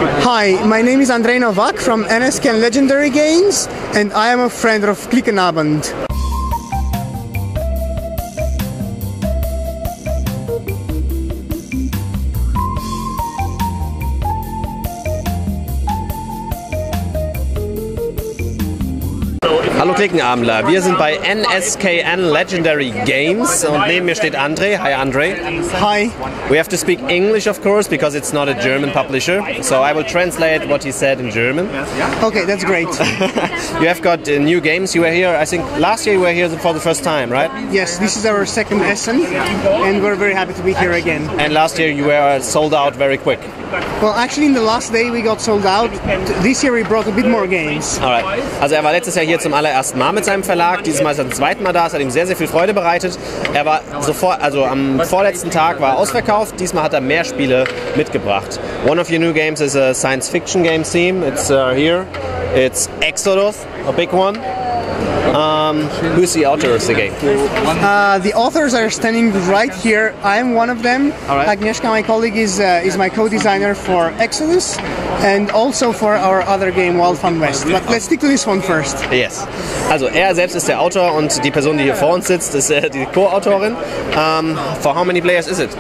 Hi, my name is Andrej Novak from NSKN Legendary Games, and I am a friend of Klickenabend. Hallo Klickenabendler, wir sind bei NSKN Legendary Games und neben mir steht Andrej. Hi Andrej. Hi. We have to speak English of course because it's not a German publisher, so I will translate what he said in German. Okay, that's great. You have got new games. You were here, I think last year you were here for the first time, right? Yes, this is our second Essen and we're very happy to be here again. And last year you were sold out very quick. Well, actually in the last day we got sold out. This year we brought a bit more games. Alright. Also er war letztes Jahr hier zum allerersten Mal mit seinem Verlag. Dieses Mal ist er zum zweiten Mal da. Es hat ihm sehr, sehr viel Freude bereitet. Er war sofort, also am vorletzten Tag war er ausverkauft. Diesmal hat er mehr Spiele mitgebracht. One of your new games is a science fiction game theme. It's here. It's Exodus, a big one. Who's the author of the game? The authors are standing right here. I am one of them. Right. Agnieszka, my colleague, is my co-designer for Exodus and also for our other game, Wild Fun West. But let's stick to this one first. Yes. Also er selbst ist der Autor und die Person, die hier vor uns sitzt, ist die Co-Autorin. For how many players is it?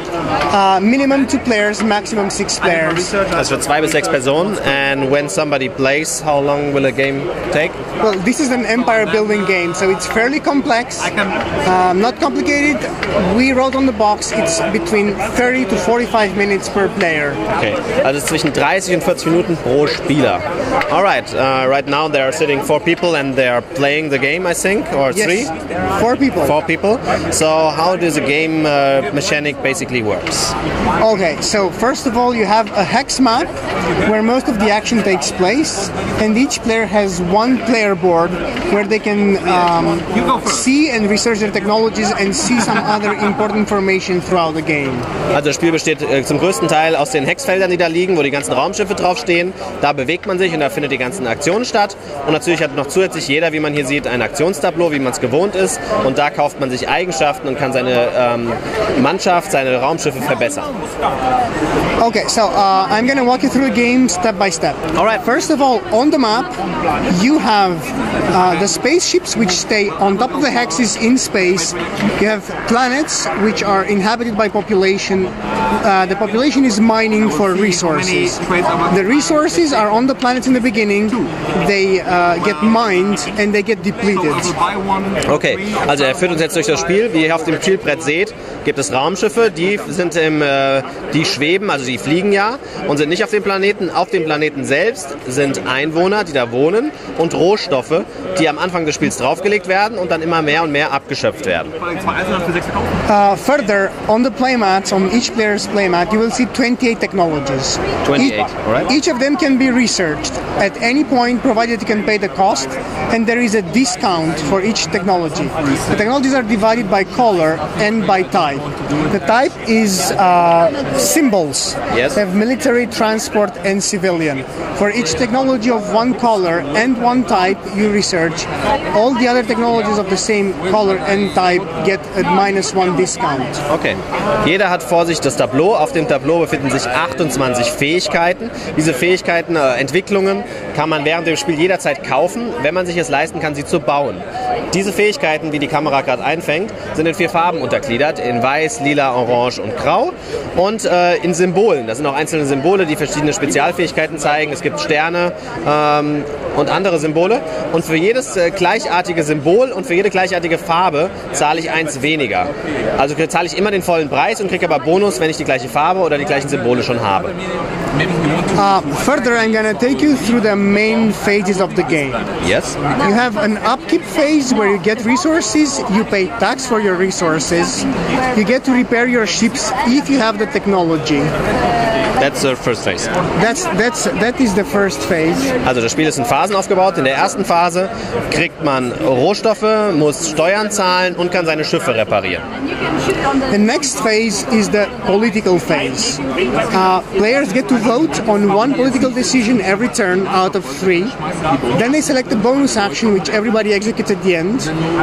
Minimum 2 players, maximum 6 players. Also für 2 bis 6 Personen. And when somebody plays, how long will a game take? Well, this is an empire building game, so it's fairly complex, not complicated. We wrote on the box it's between 30 to 45 minutes per player. Okay, also zwischen 30 und 40 Minuten pro Spieler. Alright, right now there are sitting 4 people and they are playing the game, I think, or 3? Yes, 4 people. 4 people. So how does the game mechanic basically works? Okay, so first of all you have a hex map where most of the action takes place, and each player has one player board where they can see and research their technologies and see some other important information throughout the game. Also das Spiel besteht zum größten Teil aus den Hexfeldern, die da liegen, wo die ganzen Raumschiffe draufstehen. Da bewegt man sich und da findet die ganzen Aktionen statt. Und natürlich hat noch zusätzlich jeder, wie man hier sieht, ein Aktionstableau, wie man es gewohnt ist. Und da kauft man sich Eigenschaften und kann seine Mannschaft, seine Raumschiffe verbessern. Okay, so I'm going to walk you through the game step by step. Alright. First of all, on the map, you have the spaceships which stay on top of the hexes in space. You have planets which are inhabited by population. The population is mining for resources. The resources are on the planets in the beginning. They get mined and they get depleted. Okay, also er führt uns jetzt durch das Spiel. Wie ihr auf dem Spielbrett seht, gibt es Raumschiffe, die sind die schweben, also die fliegen ja und sind nicht auf dem Planeten. Auf dem Planeten selbst sind Einwohner, die da wohnen, und Rohstoffe, die am Anfang des Spiels draufgelegt werden und dann immer mehr und mehr abgeschöpft werden. Further, on the playmats, on each player's playmat, you will see 28 technologies. 28, alright. Each of them can be researched at any point, provided you can pay the cost, and there is a discount for each technology. The technologies are divided by color and by type. The type is symbols. Yes. They have military, transport, and civilian. For each technology of one color and one type you research, all the other technologies of the same color and type get a -1 discount. Okay. Jeder hat vor sich das Tableau. Auf dem Tableau befinden sich 28 Fähigkeiten. Diese Fähigkeiten, Entwicklungen, kann man während dem Spiel jederzeit kaufen, wenn man sich es leisten kann, sie zu bauen. Diese Fähigkeiten, wie die Kamera gerade einfängt, sind in 4 Farben untergliedert, in Weiß, Lila, Orange und Grau und in Symbolen. Das sind auch einzelne Symbole, die verschiedene Spezialfähigkeiten zeigen. Es gibt Sterne und andere Symbole und für jedes gleichartige Symbol und für jede gleichartige Farbe zahle ich 1 weniger. Also zahle ich immer den vollen Preis und kriege aber Bonus, wenn ich die gleiche Farbe oder die gleichen Symbole schon habe. Further, I'm going to take you through the main phases of the game. Yes. You have an upkeep phase where you get resources, you pay tax for your resources, you get to repair your ships if you have the technology. That's the first phase. That is the first phase. Also das Spiel ist in Phasen aufgebaut. In der ersten Phase kriegt man Rohstoffe, muss Steuern zahlen und kann seine Schiffe reparieren. The next phase is the political phase. Players get to vote on one political decision every turn out of 3. Then they select a bonus action which everybody executes at the end,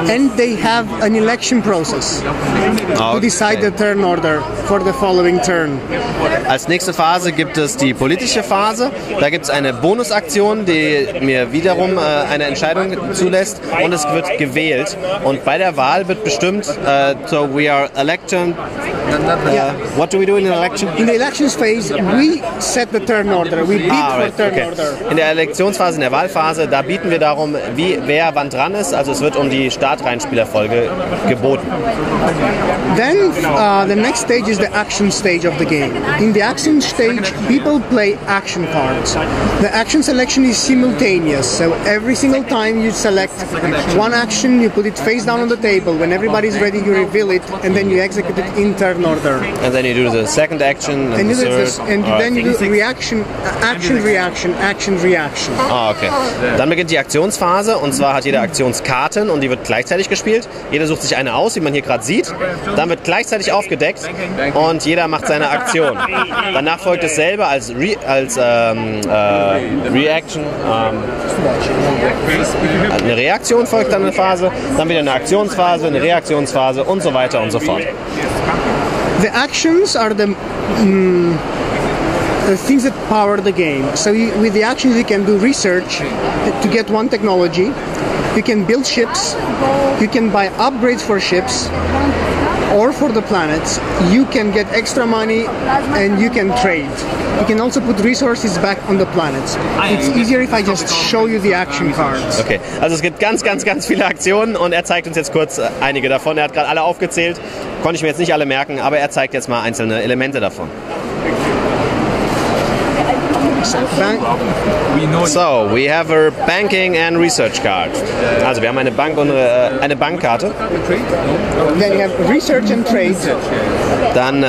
and they have an election process to decide the turn order for the following turn. Als nächste Phase Phase gibt es die politische Phase. Da gibt es eine Bonusaktion, die mir wiederum eine Entscheidung zulässt und es wird gewählt. Und bei der Wahl wird bestimmt, so we are election. What do we do in an election? In the elections phase, we set the turn order. We bid for turn order. In der Elektionsphase, in der Wahlphase, da bieten wir darum, wer wann dran ist. Also es wird um die Startreihenspielerfolge geboten. Then the next stage is the action stage of the game. In the action stage, people play action cards. The action selection is simultaneous, so every single time you select one action, you put it face down on the table. When everybody's ready, you reveal it, and then you execute it in turn order. And then you do the second action, and then you do reaction, action, reaction, action, reaction. Ah, okay. Dann beginnt die Aktionsphase, und zwar hat jeder Aktionskarten und die wird gleichzeitig gespielt. Jeder sucht sich eine aus, wie man hier gerade sieht. Dann wird gleichzeitig aufgedeckt und jeder macht seine Aktion. Danach folgt dasselbe als Reaction. Eine Reaktion folgt dann eine Phase, dann wieder eine Aktionsphase, eine Reaktionsphase und so weiter und so fort. The actions are the things that power the game. So with the actions you can do research to get one technology, you can build ships, you can buy upgrades for ships or for the planets, you can get extra money and you can trade. You can also put resources back on the planets. It's easier if I just show you the action cards. Okay, also es gibt ganz viele Aktionen und er zeigt uns jetzt kurz einige davon. Er hat gerade alle aufgezählt, konnte ich mir jetzt nicht alle merken, aber er zeigt jetzt mal einzelne Elemente davon. So, we have a banking and research card. Also wir haben eine Bank und eine Bankkarte. Then you have research and trade. Dann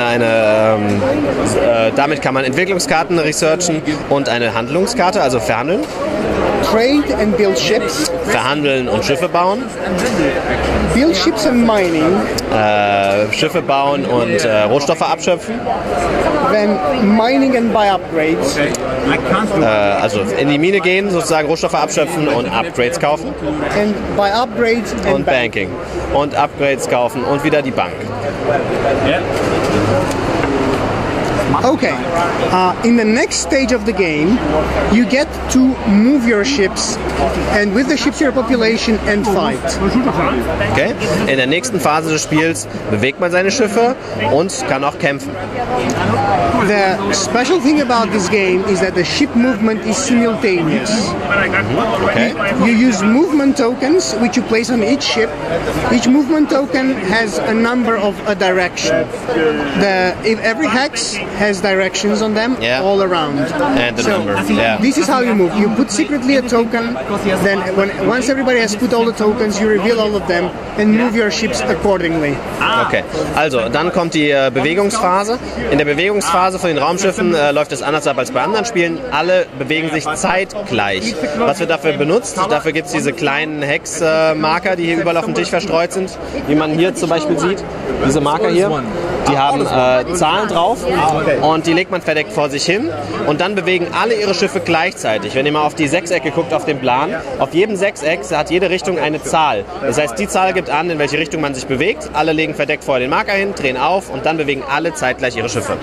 damit kann man Entwicklungskarten researchen und eine Handlungskarte, also verhandeln. Trade and build ships. Verhandeln und Schiffe bauen. Build ships and mining. Schiffe bauen und Rohstoffe abschöpfen. Then mining and buy upgrades. Also in die Mine gehen, sozusagen Rohstoffe abschöpfen und Upgrades kaufen. And buy upgrades und Banking. Und Upgrades kaufen und wieder die Bank. Okay, in the next stage of the game, you get to move your ships and with the ships your population and fight. Okay, in der nächsten Phase des Spiels bewegt man seine Schiffe und kann auch kämpfen. The special thing about this game is that the ship movement is simultaneous. Okay. You use movement tokens which you place on each ship. Each movement token has a number of a direction. Every hex has directions on them all around. And the number. Yeah. This is how you move. You put secretly a token, then once everybody has put all the tokens, you reveal all of them and move your ships accordingly. Okay, also dann kommt die Bewegungsphase. In der Bewegungsphase von den Raumschiffen läuft es anders ab als bei anderen Spielen. Alle bewegen sich zeitgleich. Was wird dafür benutzt? Dafür gibt es diese kleinen Hexmarker, die hier überall auf dem Tisch verstreut sind. Wie man hier zum Beispiel sieht, diese Marker hier, die haben Zahlen drauf und die legt man verdeckt vor sich hin und dann bewegen alle ihre Schiffe gleichzeitig. Wenn ihr mal auf die Sechsecke guckt auf dem Plan, auf jedem Sechseck hat jede Richtung eine Zahl. Das heißt, die Zahl gibt an, in welche Richtung man sich bewegt. Alle legen verdeckt vorher den Marker hin, drehen auf und dann bewegen alle zeitgleich ihre Schiffe.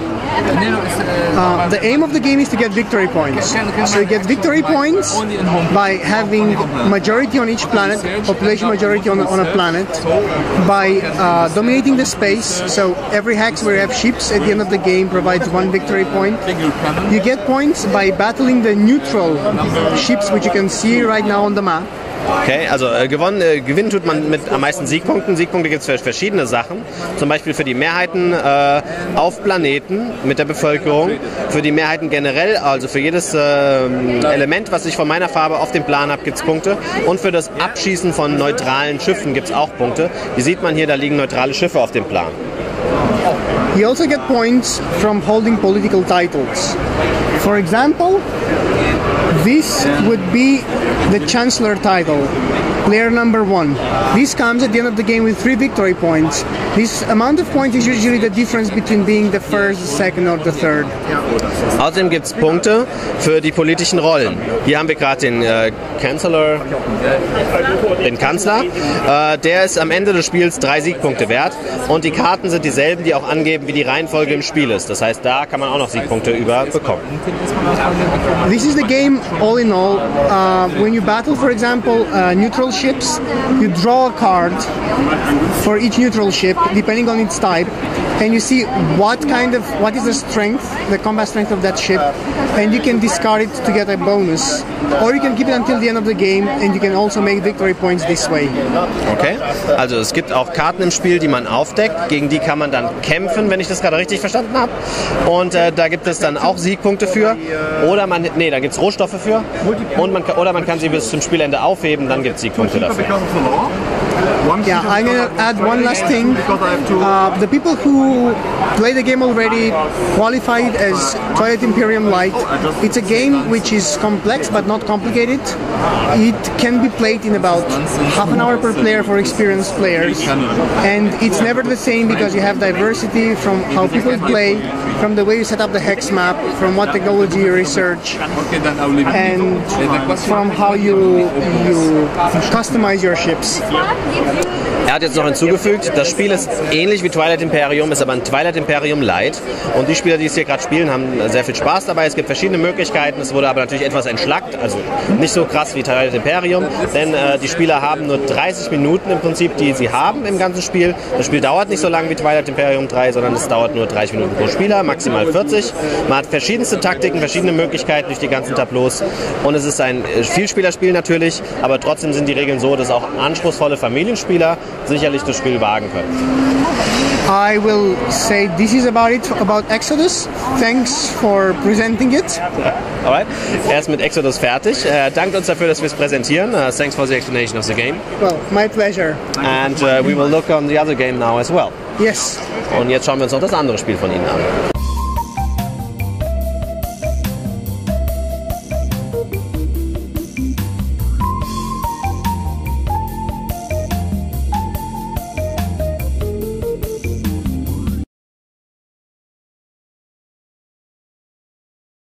The aim of the game is to get victory points. So you get victory points by having majority on each planet, population majority on a planet, by dominating the space. So every hex where you have ships at the end of the game provides one victory point. You get points by battling the neutral ships, which you can see right now on the map. Okay, also gewinnen tut man mit am meisten Siegpunkten. Siegpunkte gibt es für verschiedene Sachen. Zum Beispiel für die Mehrheiten auf Planeten mit der Bevölkerung, für die Mehrheiten generell, also für jedes Element, was ich von meiner Farbe auf dem Plan habe, gibt es Punkte. Und für das Abschießen von neutralen Schiffen gibt es auch Punkte. Wie sieht man hier, da liegen neutrale Schiffe auf dem Plan. You also get points from holding political titles. For example, this would be the Chancellor title. player number 1. This comes at the end of the game with 3 victory points. This amount of points is usually the difference between being the first, the second or the third. Außerdem gibt es Punkte für die politischen Rollen. Hier haben wir gerade den Chancellor, den Kanzler. Der ist am Ende des Spiels 3 Siegpunkte wert und die Karten sind dieselben, die auch angeben, wie die Reihenfolge im Spiel ist. Das heißt, da kann man auch noch Siegpunkte über bekommen. This is the game all in all. When you battle, for example, neutral ships, you draw a card for each neutral ship, depending on its type, and you see what is the strength, the combat strength of that ship, and you can discard it to get a bonus, or you can keep it until the end of the game, and you can also make victory points this way. Okay, also es gibt auch Karten im Spiel, die man aufdeckt, gegen die kann man dann kämpfen, wenn ich das gerade richtig verstanden habe, und da gibt es dann auch Siegpunkte für, oder da gibt es Rohstoffe für, und man kann sie bis zum Spielende aufheben, dann gibt es Siegpunkte dafür. Yeah, I'm gonna add one last thing. The people who play the game already qualified as Twilight Imperium Light. It's a game which is complex but not complicated. It can be played in about half an hour per player for experienced players, and it's never the same because you have diversity from how people play, from the way you set up the hex map, from what technology you research, and from how you customize your ships. Er hat jetzt noch hinzugefügt, das Spiel ist ähnlich wie Twilight Imperium, ist aber ein Twilight Imperium Light. Und die Spieler, die es hier gerade spielen, haben sehr viel Spaß dabei. Es gibt verschiedene Möglichkeiten, es wurde aber natürlich etwas entschlackt, also nicht so krass wie Twilight Imperium, denn die Spieler haben nur 30 Minuten im Prinzip, die sie haben im ganzen Spiel. Das Spiel dauert nicht so lange wie Twilight Imperium 3, sondern es dauert nur 30 Minuten pro Spieler, maximal 40. Man hat verschiedenste Taktiken, verschiedene Möglichkeiten durch die ganzen Tableaus und es ist ein Vielspielerspiel natürlich, aber trotzdem sind die Regeln so, dass auch anspruchsvolle Familienspieler sicherlich das Spiel wagen können. I will say this is about it about Exodus. Thanks for presenting it. Alright, er ist mit Exodus fertig. Dankt uns dafür, dass wir es präsentieren. Thanks for the explanation of the game. Well, my pleasure. And we will look on the other game now as well. Yes. Und jetzt schauen wir uns noch das andere Spiel von Ihnen an.